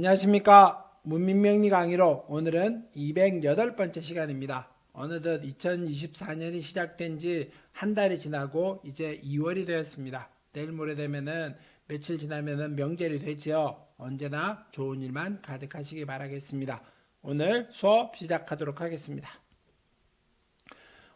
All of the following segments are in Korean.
안녕하십니까. 문민명리 강의로 오늘은 208번째 시간입니다. 어느덧 2024년이 시작된 지 한 달이 지나고 이제 2월이 되었습니다. 내일 모레 되면은 며칠 지나면은 명절이 되죠. 언제나 좋은 일만 가득하시기 바라겠습니다. 오늘 수업 시작하도록 하겠습니다.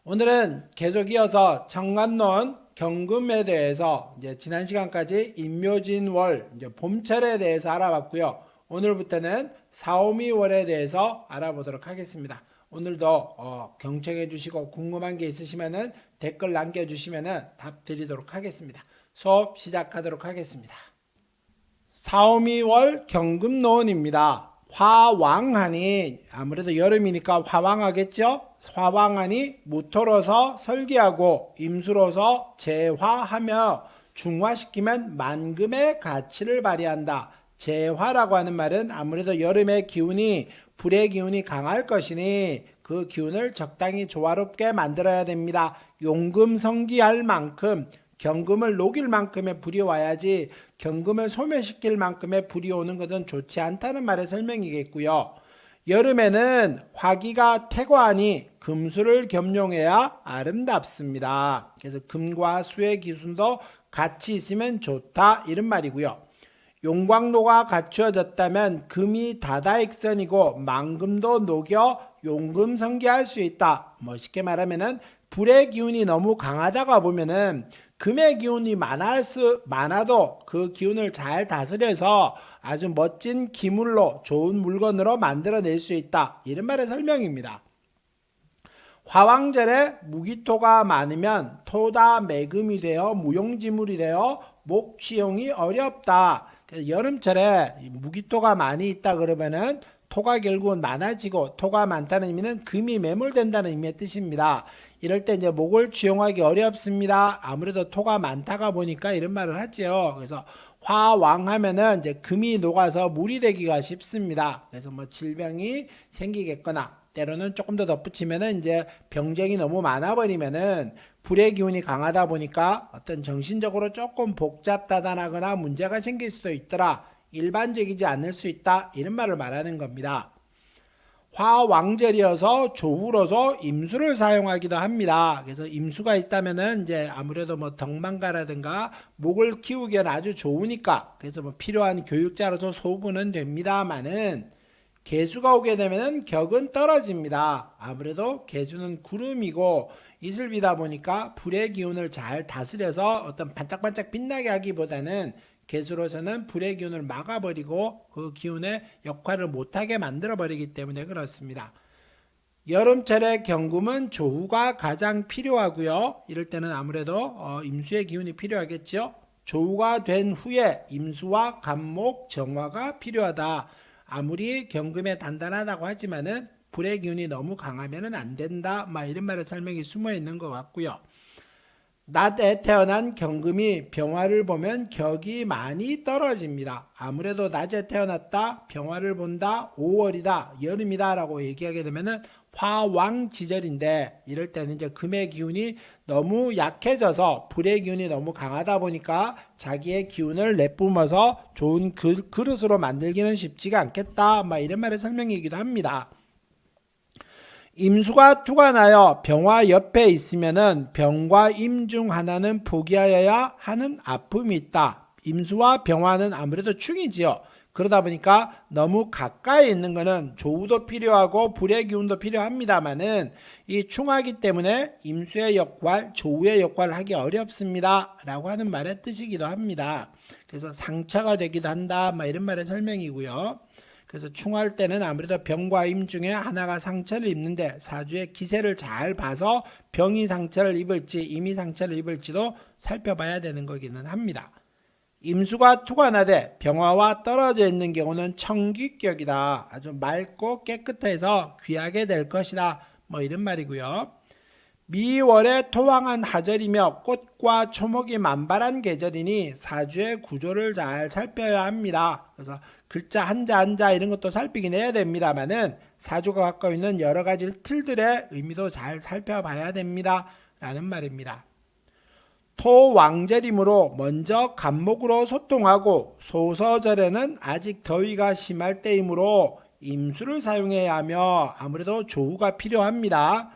오늘은 계속 이어서 청관론 경금에 대해서 이제 지난 시간까지 임묘진월 봄철에 대해서 알아봤고요. 오늘부터는 사오미월에 대해서 알아보도록 하겠습니다. 오늘도 경청해 주시고 궁금한 게 있으시면은 댓글 남겨주시면은 답 드리도록 하겠습니다. 수업 시작하도록 하겠습니다. 사오미월 경금로원입니다. 화왕하니 아무래도 여름이니까 화왕하겠죠? 화왕하니 무토로서 설기하고 임수로서 재화하며 중화시키면 만금의 가치를 발휘한다. 재화라고 하는 말은 아무래도 여름의 기운이 불의 기운이 강할 것이니 그 기운을 적당히 조화롭게 만들어야 됩니다. 용금성기할 만큼 경금을 녹일 만큼의 불이 와야지 경금을 소멸시킬 만큼의 불이 오는 것은 좋지 않다는 말의 설명이겠고요. 여름에는 화기가 태과하니 금수를 겸용해야 아름답습니다. 그래서 금과 수의 기순도 같이 있으면 좋다 이런 말이고요. 용광로가 갖추어졌다면 금이 다다익선이고 만금도 녹여 용금성기할 수 있다. 쉽게 말하면은 불의 기운이 너무 강하다가 보면은 금의 기운이 많아도 그 기운을 잘 다스려서 아주 멋진 기물로 좋은 물건으로 만들어낼 수 있다. 이런 말의 설명입니다. 화왕절에 무기토가 많으면 토다 매금이 되어 무용지물이 되어 목시용이 어렵다. 그래서 여름철에 무기토가 많이 있다 그러면은 토가 결국은 많아지고 토가 많다는 의미는 금이 매몰된다는 의미의 뜻입니다. 이럴 때 이제 목을 취용하기 어렵습니다. 아무래도 토가 많다가 보니까 이런 말을 하죠. 그래서 화왕하면은 이제 금이 녹아서 물이 되기가 쉽습니다. 그래서 질병이 생기겠거나 때로는 조금 더 덧붙이면은 이제 병정이 너무 많아버리면은 불의 기운이 강하다 보니까 어떤 정신적으로 조금 복잡다단하거나 문제가 생길 수도 있더라. 일반적이지 않을 수 있다. 이런 말을 말하는 겁니다. 화왕절이어서 조후로서 임수를 사용하기도 합니다. 그래서 임수가 있다면은 이제 아무래도 덕망가라든가 목을 키우기엔 아주 좋으니까 그래서 필요한 교육자로서 소부는 됩니다만은 개수가 오게 되면은 격은 떨어집니다. 아무래도 개수는 구름이고 이슬비다 보니까 불의 기운을 잘 다스려서 어떤 반짝반짝 빛나게 하기보다는 개수로서는 불의 기운을 막아버리고 그 기운의 역할을 못하게 만들어버리기 때문에 그렇습니다. 여름철에 경금은 조후가 가장 필요하고요. 이럴 때는 아무래도 임수의 기운이 필요하겠죠. 조후가 된 후에 임수와 간목, 정화가 필요하다. 아무리 경금에 단단하다고 하지만은 불의 기운이 너무 강하면은 안 된다. 이런 말의 설명이 숨어 있는 것 같고요. 낮에 태어난 경금이 병화를 보면 격이 많이 떨어집니다. 아무래도 낮에 태어났다, 병화를 본다, 5월이다, 여름이다 라고 얘기하게 되면은 화왕지절인데 이럴 때는 이제 금의 기운이 너무 약해져서 불의 기운이 너무 강하다 보니까 자기의 기운을 내뿜어서 좋은 그릇으로 만들기는 쉽지가 않겠다. 이런 말의 설명이기도 합니다. 임수가 투가 나여 병화 옆에 있으면은 병과 임 중 하나는 포기하여야 하는 아픔이 있다. 임수와 병화는 아무래도 충이지요. 그러다 보니까 너무 가까이 있는 거는 조우도 필요하고 불의 기운도 필요합니다만은 이 충하기 때문에 임수의 역할, 조우의 역할을 하기 어렵습니다. 라고 하는 말의 뜻이기도 합니다. 그래서 상처가 되기도 한다. 이런 말의 설명이고요. 그래서 충할 때는 아무래도 병과 임 중에 하나가 상처를 입는데 사주의 기세를 잘 봐서 병이 상처를 입을지 임이 상처를 입을지도 살펴봐야 되는 거기는 합니다. 임수가 투가 나되 병화와 떨어져 있는 경우는 청귀격이다. 아주 맑고 깨끗해서 귀하게 될 것이다. 이런 말이고요. 미월에 토왕한 하절이며 꽃과 초목이 만발한 계절이니 사주의 구조를 잘 살펴야 합니다. 그래서 글자 한자 이런 것도 살피긴 해야 됩니다만은 사주가 갖고 있는 여러 가지 틀들의 의미도 잘 살펴봐야 됩니다. 라는 말입니다. 소왕절이므로 먼저 간목으로 소통하고 소서절에는 아직 더위가 심할 때이므로 임수를 사용해야 하며 아무래도 조우가 필요합니다.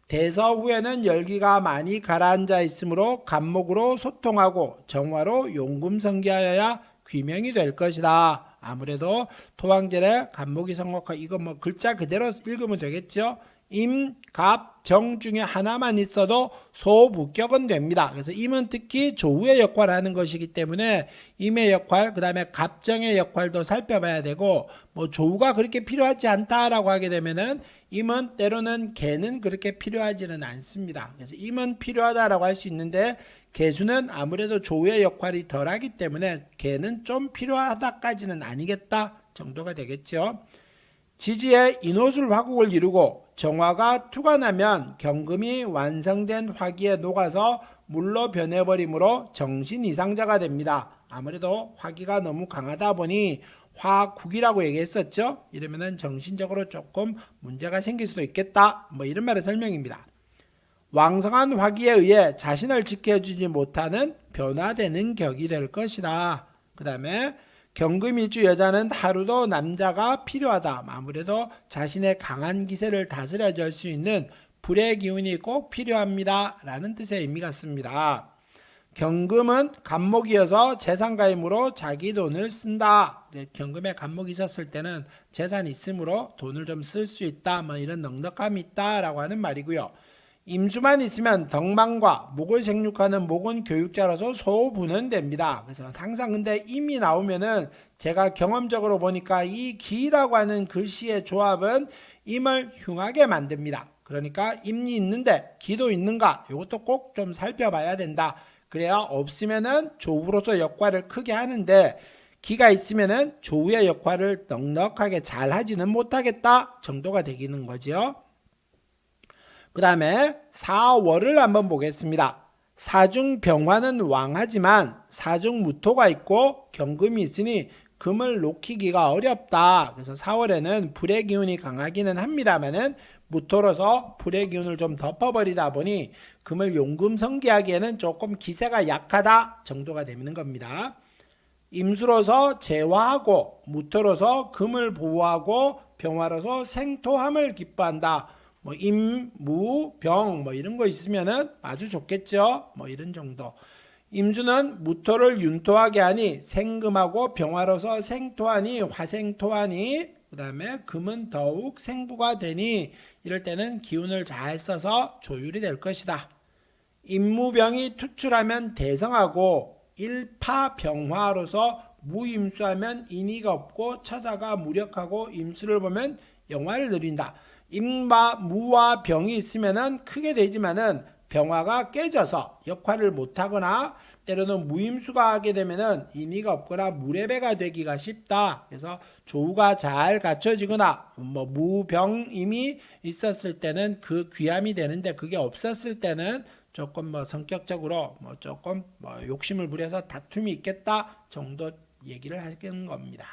대서 후에는 열기가 많이 가라앉아 있으므로 간목으로 소통하고 정화로 용금성기하여야 귀명이 될 것이다. 아무래도 토왕절에 간목이 성곡하 이거 뭐 글자 그대로 읽으면 되겠죠. 임, 갑, 정 중에 하나만 있어도 소부격은 됩니다. 그래서 임은 특히 조우의 역할을 하는 것이기 때문에 임의 역할, 그 다음에 갑정의 역할도 살펴봐야 되고 뭐 조우가 그렇게 필요하지 않다라고 하게 되면은 임은 때로는 개는 그렇게 필요하지는 않습니다. 그래서 임은 필요하다라고 할 수 있는데 개수는 아무래도 조우의 역할이 덜하기 때문에 개는 좀 필요하다까지는 아니겠다 정도가 되겠죠. 지지에 인호술 화국을 이루고 정화가 투관하면 경금이 완성된 화기에 녹아서 물로 변해버리므로 정신 이상자가 됩니다. 아무래도 화기가 너무 강하다 보니 화국이라고 얘기했었죠. 이러면은 정신적으로 조금 문제가 생길 수도 있겠다. 뭐 이런 말의 설명입니다. 왕성한 화기에 의해 자신을 지켜주지 못하는 변화되는 격이 될 것이다. 그 다음에 경금일주 여자는 하루도 남자가 필요하다. 아무래도 자신의 강한 기세를 다스려줄 수 있는 불의 기운이 꼭 필요합니다. 라는 뜻의 의미 같습니다. 경금은 간목이어서 재산가임으로 자기 돈을 쓴다. 경금에 간목이 있었을 때는 재산이 있으므로 돈을 좀 쓸 수 있다. 뭐 이런 넉넉함이 있다라고 하는 말이고요. 임수만 있으면 덕망과 목을 생육하는 목은 교육자로서 소부는 됩니다. 그래서 항상 근데 임이 나오면은 제가 경험적으로 보니까 이 기라고 하는 글씨의 조합은 임을 흉하게 만듭니다. 그러니까 임이 있는데 기도 있는가 이것도 꼭 좀 살펴봐야 된다. 그래야 없으면은 조우로서 역할을 크게 하는데 기가 있으면은 조우의 역할을 넉넉하게 잘 하지는 못하겠다 정도가 되기는 거죠. 그 다음에 사월을 한번 보겠습니다. 사중병화는 왕하지만 사중무토가 있고 경금이 있으니 금을 놓기기가 어렵다. 그래서 4월에는 불의 기운이 강하기는 합니다만은 무토로서 불의 기운을 좀 덮어버리다 보니 금을 용금성기하기에는 조금 기세가 약하다 정도가 되는 겁니다. 임수로서 재화하고 무토로서 금을 보호하고 병화로서 생토함을 기뻐한다. 뭐 임, 무, 병 뭐 이런 거 있으면은 아주 좋겠죠. 뭐 이런 정도. 임수는 무토를 윤토하게 하니 생금하고 병화로서 생토하니 화생토하니 그 다음에 금은 더욱 생부가 되니 이럴 때는 기운을 잘 써서 조율이 될 것이다. 임무병이 투출하면 대성하고 일파병화로서 무임수하면 인의가 없고 처자가 무력하고 임수를 보면 영화를 누린다. 임과 무와 병이 있으면은 크게 되지만은 병화가 깨져서 역할을 못하거나 때로는 무임수가 하게 되면은 인의가 없거나 무례배가 되기가 쉽다. 그래서 조우가 잘 갖춰지거나 뭐 무병임이 있었을 때는 그 귀함이 되는데 그게 없었을 때는 조금 뭐 성격적으로 뭐 조금 뭐 욕심을 부려서 다툼이 있겠다 정도 얘기를 하는 겁니다.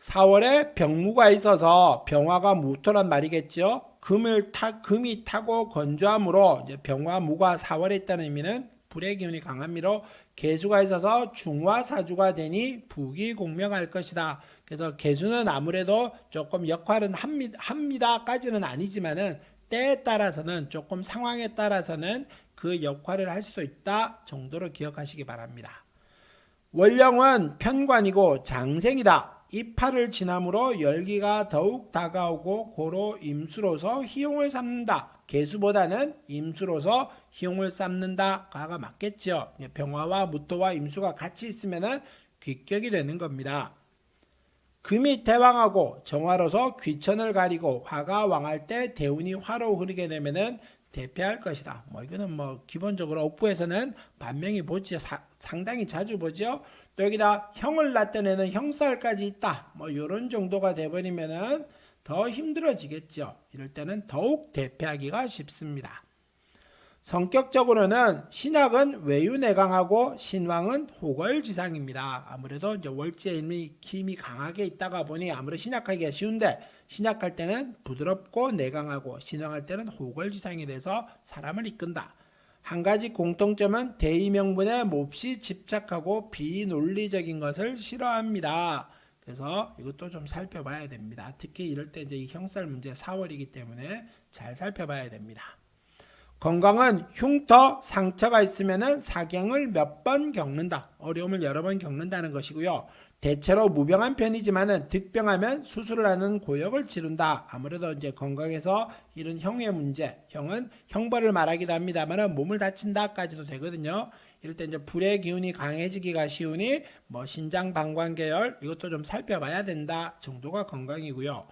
4월에 병무가 있어서 병화가 무토란 말이겠죠. 금이 타고 건조함으로 이제 병화 무가 4월에 있다는 의미는 불의 기운이 강함으로 개수가 있어서 중화사주가 되니 부귀공명할 것이다. 그래서 개수는 아무래도 조금 역할은 합니다까지는 아니지만은 때에 따라서는 조금 상황에 따라서는 그 역할을 할 수도 있다 정도로 기억하시기 바랍니다. 월령은 편관이고 장생이다. 이파를 지남으로 열기가 더욱 다가오고 고로 임수로서 희용을 삼는다. 개수보다는 임수로서 희용을 삼는다가 맞겠죠. 병화와 무토와 임수가 같이 있으면 귀격이 되는 겁니다. 금이 대왕하고 정화로서 귀천을 가리고 화가 왕할 때 대운이 화로 흐르게 되면은 대패할 것이다. 뭐 이거는 뭐 기본적으로 업부에서는 반명이 보지 상당히 자주 보죠. 또 여기다 형을 나타내는 형살까지 있다. 뭐 이런 정도가 돼버리면은 더 힘들어지겠죠. 이럴 때는 더욱 대패하기가 쉽습니다. 성격적으로는 신약은 외유내강하고 신왕은 호걸지상입니다. 아무래도 이제 월지의 힘이 강하게 있다가 보니 아무래도 신약하기가 쉬운데 신약할 때는 부드럽고 내강하고 신왕할 때는 호걸지상이 돼서 사람을 이끈다. 한 가지 공통점은 대의명분에 몹시 집착하고 비논리적인 것을 싫어합니다. 그래서 이것도 좀 살펴봐야 됩니다. 특히 이럴 때 이제 이 형살 문제 4월이기 때문에 잘 살펴봐야 됩니다. 건강은 흉터, 상처가 있으면 사경을 몇 번 겪는다. 어려움을 여러 번 겪는다는 것이고요. 대체로 무병한 편이지만 득병하면 수술을 하는 고역을 치른다. 아무래도 이제 건강에서 이런 형의 문제, 형은 형벌을 말하기도 합니다만 몸을 다친다까지도 되거든요. 이럴 때 이제 불의 기운이 강해지기가 쉬우니 신장 방광 계열 이것도 좀 살펴봐야 된다 정도가 건강이고요.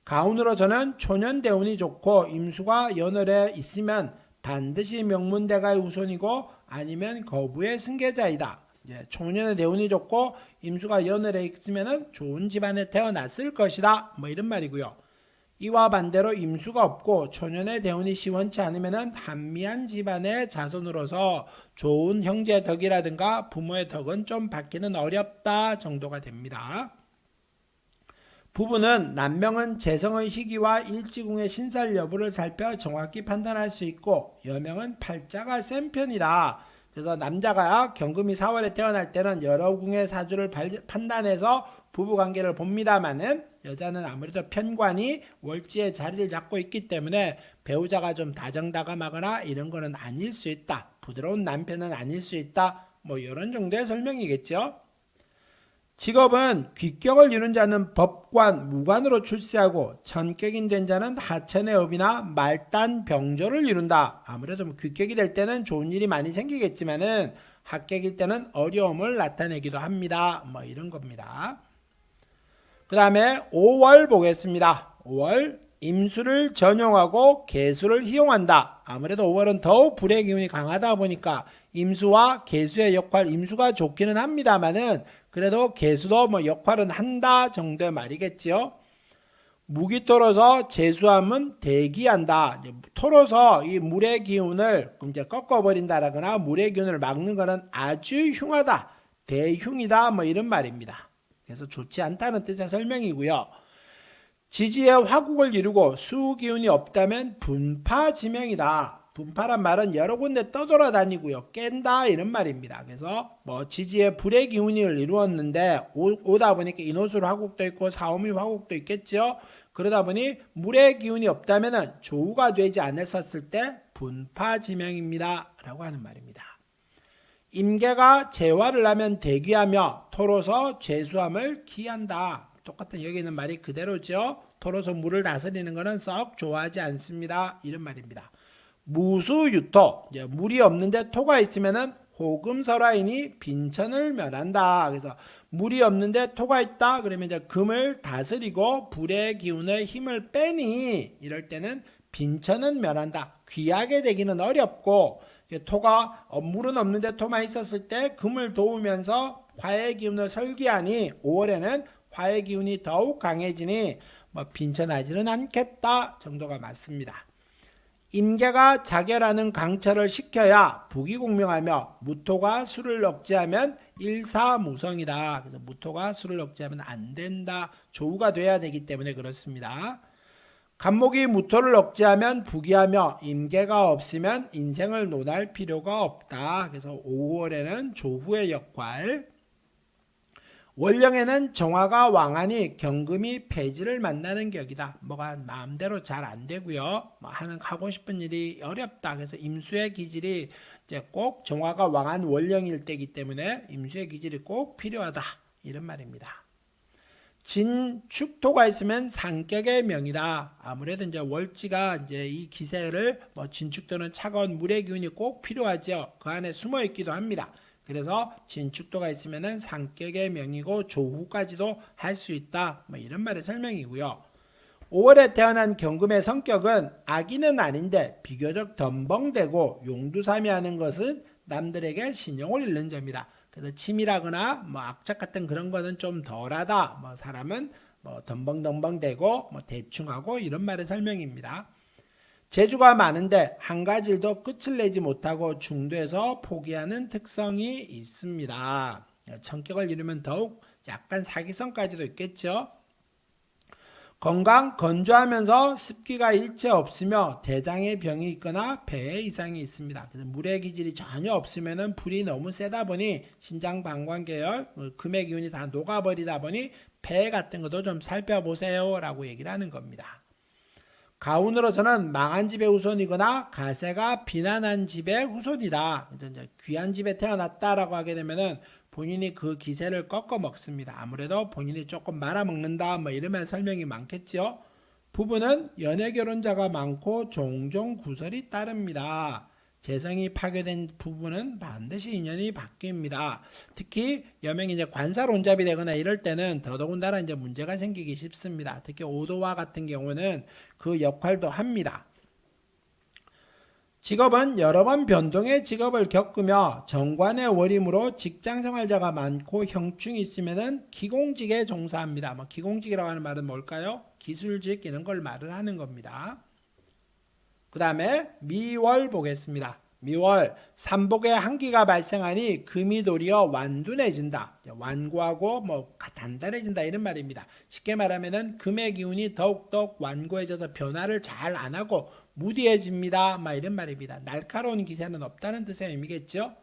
가운으로 저는 초년대운이 좋고 임수가 연월에 있으면 반드시 명문대가의 우선이고 아니면 거부의 승계자이다. 초년의 대운이 좋고 임수가 연월에 있으면 좋은 집안에 태어났을 것이다. 이런 말이고요. 이와 반대로 임수가 없고 초년의 대운이 시원치 않으면 한미한 집안의 자손으로서 좋은 형제 덕이라든가 부모의 덕은 좀 받기는 어렵다 정도가 됩니다. 부부는 남명은 재성의 희귀와 일지궁의 신살 여부를 살펴 정확히 판단할 수 있고 여명은 팔자가 센 편이다. 그래서 남자가 경금이 4월에 태어날 때는 여러 궁의 사주를 판단해서 부부관계를 봅니다만은 여자는 아무래도 편관이 월지에 자리를 잡고 있기 때문에 배우자가 좀 다정다감하거나 이런 거는 아닐 수 있다. 부드러운 남편은 아닐 수 있다. 이런 정도의 설명이겠죠. 직업은 귀격을 이룬 자는 법관, 무관으로 출세하고 천격인 된 자는 하천의 업이나 말단, 병조를 이룬다. 아무래도 귀격이 될 때는 좋은 일이 많이 생기겠지만은 합격일 때는 어려움을 나타내기도 합니다. 이런 겁니다. 그 다음에 5월 보겠습니다. 5월 임수를 전용하고 계수를 희용한다. 아무래도 5월은 더욱 불의 기운이 강하다 보니까 임수와 계수의 역할, 임수가 좋기는 합니다만은 그래도 계수도 역할은 한다 정도의 말이겠지요. 무기토로서 재수함은 대기한다. 토로서 이 물의 기운을 이제 꺾어버린다라거나 물의 기운을 막는 것은 아주 흉하다. 대흉이다. 이런 말입니다. 그래서 좋지 않다는 뜻의 설명이고요. 지지에 화국을 이루고 수기운이 없다면 분파지명이다. 분파란 말은 여러 군데 떠돌아다니고요. 깬다 이런 말입니다. 그래서 지지에 불의 기운을 이루었는데 오다 보니까 인호술 화국도 있고 사오미 화국도 있겠죠. 그러다 보니 물의 기운이 없다면 조우가 되지 않았을 때 분파지명입니다. 라고 하는 말입니다. 임계가 재화를 하면 대기하며 토로서 재수함을 기한다. 똑같은 여기 있는 말이 그대로죠. 토로서 물을 다스리는 것은 썩 좋아하지 않습니다. 이런 말입니다. 무수유토, 물이 없는데 토가 있으면은 호금설화이니 빈천을 면한다. 그래서 물이 없는데 토가 있다. 그러면 이제 금을 다스리고 불의 기운의 힘을 빼니 이럴 때는 빈천은 면한다. 귀하게 되기는 어렵고 토가 물은 없는데 토만 있었을 때 금을 도우면서 화의 기운을 설기하니 5월에는 화의 기운이 더욱 강해지니 빈천하지는 않겠다 정도가 맞습니다. 임계가 자결하는 강철을 시켜야 부귀공명하며 무토가 수를 억제하면 일사무성이다. 그래서 무토가 수를 억제하면 안 된다. 조우가 돼야 되기 때문에 그렇습니다. 간목이 무토를 억제하면 부귀하며 임계가 없으면 인생을 논할 필요가 없다. 그래서 5월에는 조후의 역할. 월령에는 정화가 왕하니 경금이 폐지를 만나는 격이다. 뭐가 마음대로 잘 안 되고요. 하고 싶은 일이 어렵다. 그래서 임수의 기질이 이제 꼭 정화가 왕한 월령일 때이기 때문에 임수의 기질이 꼭 필요하다. 이런 말입니다. 진축토가 있으면 상격의 명이다. 아무래도 이제 월지가 이제 이 기세를 진축토는 차가운 물의 기운이 꼭 필요하죠. 그 안에 숨어 있기도 합니다. 그래서 진축도가 있으면은 상격의 명이고 조후까지도 할 수 있다. 이런 말의 설명이고요. 5월에 태어난 경금의 성격은 악인은 아닌데 비교적 덤벙대고 용두사미하는 것은 남들에게 신용을 잃는 점이다. 그래서 치밀하거나 악착 같은 그런 거는 좀 덜하다. 사람은 덤벙덤벙대고 대충하고 이런 말의 설명입니다. 재주가 많은데 한 가지도 끝을 내지 못하고 중도에서 포기하는 특성이 있습니다. 성격을 이루면 더욱 약간 사기성까지도 있겠죠. 건강 건조하면서 습기가 일체 없으며 대장에 병이 있거나 폐에 이상이 있습니다. 그래서 물의 기질이 전혀 없으면은 불이 너무 세다 보니 신장 방광 계열 금의 기운이 다 녹아버리다 보니 폐 같은 것도 좀 살펴보세요라고 얘기를 하는 겁니다. 가운으로서는 망한 집의 후손이거나 가세가 비난한 집의 후손이다. 이제 귀한 집에 태어났다라고 하게 되면은 본인이 그 기세를 꺾어 먹습니다. 아무래도 본인이 조금 말아먹는다 뭐 이러면 설명이 많겠죠. 부부는 연애 결혼자가 많고 종종 구설이 따릅니다. 재성이 파괴된 부부는 반드시 인연이 바뀝니다. 특히 여명이 이제 관사론잡이 되거나 이럴 때는 더더군다나 이제 문제가 생기기 쉽습니다. 특히 오도와 같은 경우는 그 역할도 합니다. 직업은 여러 번 변동의 직업을 겪으며 정관의 월임으로 직장생활자가 많고 형충이 있으면 기공직에 종사합니다. 기공직이라고 하는 말은 뭘까요? 기술직 이런 걸 말을 하는 겁니다. 그 다음에 미월 보겠습니다. 미월 삼복의 한기가 발생하니 금이 도리어 완둔해진다. 완고하고 단단해진다 이런 말입니다. 쉽게 말하면은 금의 기운이 더욱더 완고해져서 변화를 잘 안 하고 무디해집니다. 이런 말입니다. 날카로운 기세는 없다는 뜻의 의미겠죠.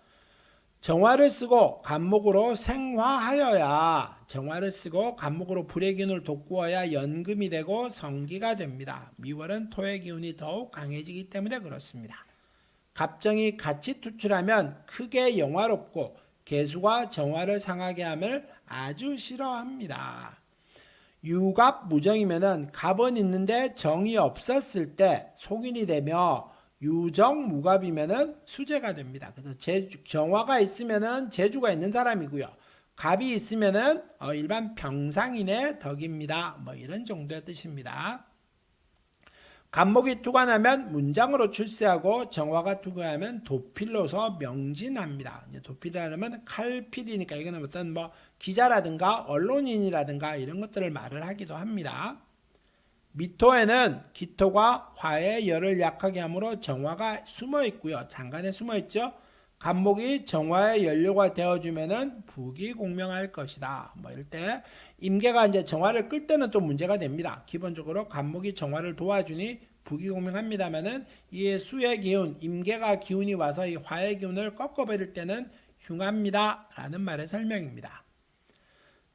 정화를 쓰고 간목으로 생화하여야 정화를 쓰고 간목으로 불의 기운을 돋구어야 연금이 되고 성기가 됩니다. 미월은 토의 기운이 더욱 강해지기 때문에 그렇습니다. 갑정이 같이 투출하면 크게 영화롭고 개수가 정화를 상하게 함을 아주 싫어합니다. 유갑 무정이면은 갑은 있는데 정이 없었을 때 속인이 되며 유정 무갑이면은 수재가 됩니다. 그래서 정화가 있으면은 재주가 있는 사람이고요. 갑이 있으면은 일반 병상인의 덕입니다. 이런 정도의 뜻입니다. 간목이 투관하면 문장으로 출세하고 정화가 투관하면 도필로서 명진합니다. 도필이라면 칼필이니까 이거는 어떤 기자라든가 언론인이라든가 이런 것들을 말을 하기도 합니다. 미토에는 기토가 화의 열을 약하게 하므로 정화가 숨어 있고요. 장간에 숨어 있죠. 간목이 정화의 연료가 되어주면은 북이 공명할 것이다. 이럴 때 임계가 이제 정화를 끌 때는 또 문제가 됩니다. 기본적으로 간목이 정화를 도와주니 북이 공명합니다만은 이 수의 기운, 임계가 기운이 와서 이 화의 기운을 꺾어버릴 때는 흉합니다라는 말의 설명입니다.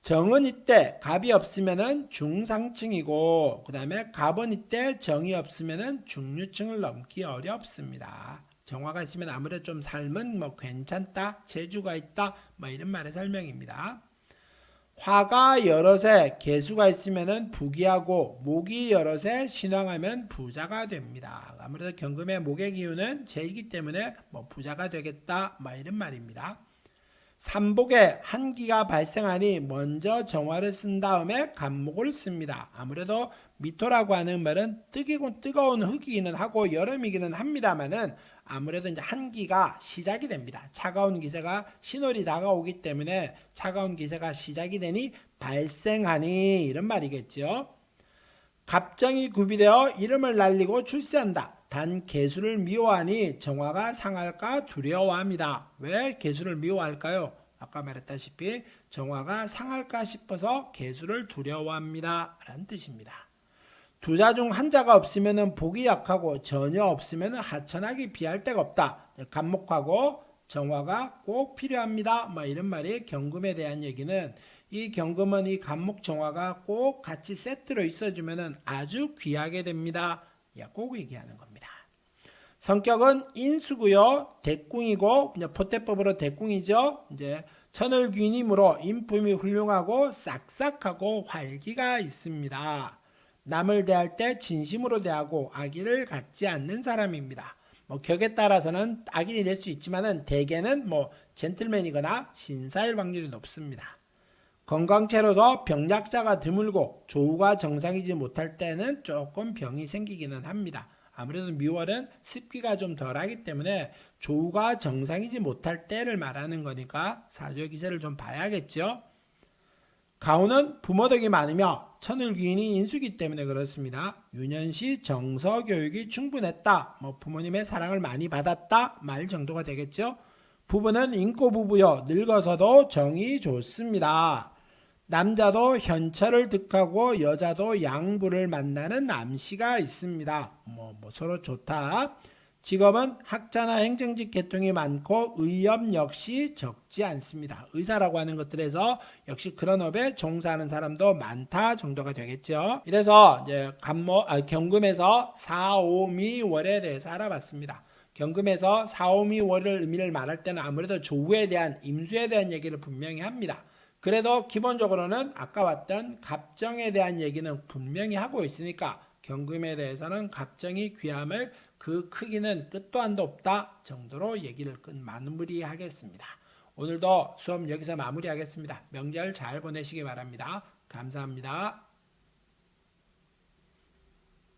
정은 이때 갑이 없으면은 중상층이고 그 다음에 갑은 이때 정이 없으면은 중류층을 넘기 어렵습니다. 정화가 있으면 아무래도 좀 삶은 괜찮다, 재주가 있다 이런 말의 설명입니다. 화가 여럿에 개수가 있으면은 부귀하고 목이 여럿에 신왕하면 부자가 됩니다. 아무래도 경금의 목의 기운은 재이기 때문에 부자가 되겠다 이런 말입니다. 삼복에 한기가 발생하니 먼저 정화를 쓴 다음에 간목을 씁니다. 아무래도 미토라고 하는 말은 뜨거운 흙이기는 하고 여름이기는 합니다만은 아무래도 이제 한기가 시작이 됩니다. 차가운 기세가 신월이 다가오기 때문에 차가운 기세가 시작이 되니 발생하니 이런 말이겠죠. 갑정이 구비되어 이름을 날리고 출세한다. 단 개수를 미워하니 정화가 상할까 두려워합니다. 왜 개수를 미워할까요? 아까 말했다시피 정화가 상할까 싶어서 개수를 두려워합니다. 라는 뜻입니다. 두 자 중 한 자가 없으면 복이 약하고 전혀 없으면 하천하기 비할 데가 없다. 간목하고 정화가 꼭 필요합니다. 이런 말이 경금에 대한 얘기는 이 경금은 이 간목 정화가 꼭 같이 세트로 있어주면 아주 귀하게 됩니다. 꼭 얘기하는 겁니다. 성격은 인수고요. 대궁이고 포태법으로 대궁이죠. 이제 천을귀인이므로 인품이 훌륭하고 싹싹하고 활기가 있습니다. 남을 대할 때 진심으로 대하고 악의를 갖지 않는 사람입니다. 격에 따라서는 악인이 될 수 있지만은 대개는 젠틀맨이거나 신사일 확률이 높습니다. 건강체로서 병약자가 드물고 조우가 정상이지 못할 때는 조금 병이 생기기는 합니다. 아무래도 미월은 습기가 좀 덜하기 때문에 조우가 정상이지 못할 때를 말하는 거니까 사주의 기세를 좀 봐야겠죠. 가운은 부모덕이 많으며 천을귀인이 인수기 때문에 그렇습니다. 유년시 정서교육이 충분했다. 부모님의 사랑을 많이 받았다 말 정도가 되겠죠. 부부는 인꼬부부여 늙어서도 정이 좋습니다. 남자도 현철을 득하고 여자도 양부를 만나는 암시가 있습니다. 뭐 서로 좋다. 직업은 학자나 행정직 계통이 많고 의업 역시 적지 않습니다. 의사라고 하는 것들에서 역시 그런 업에 종사하는 사람도 많다 정도가 되겠죠. 이래서 이제 경금에서 4, 5, 미, 월에 대해서 알아봤습니다. 경금에서 4, 5, 미, 월을 의미를 말할 때는 아무래도 조우에 대한 임수에 대한 얘기를 분명히 합니다. 그래도 기본적으로는 아까 봤던 갑정에 대한 얘기는 분명히 하고 있으니까 경금에 대해서는 갑정이 귀함을 그 크기는 끝도 한도 없다 정도로 얘기를 마무리하겠습니다. 오늘도 수업 여기서 마무리하겠습니다. 명절 잘 보내시기 바랍니다. 감사합니다.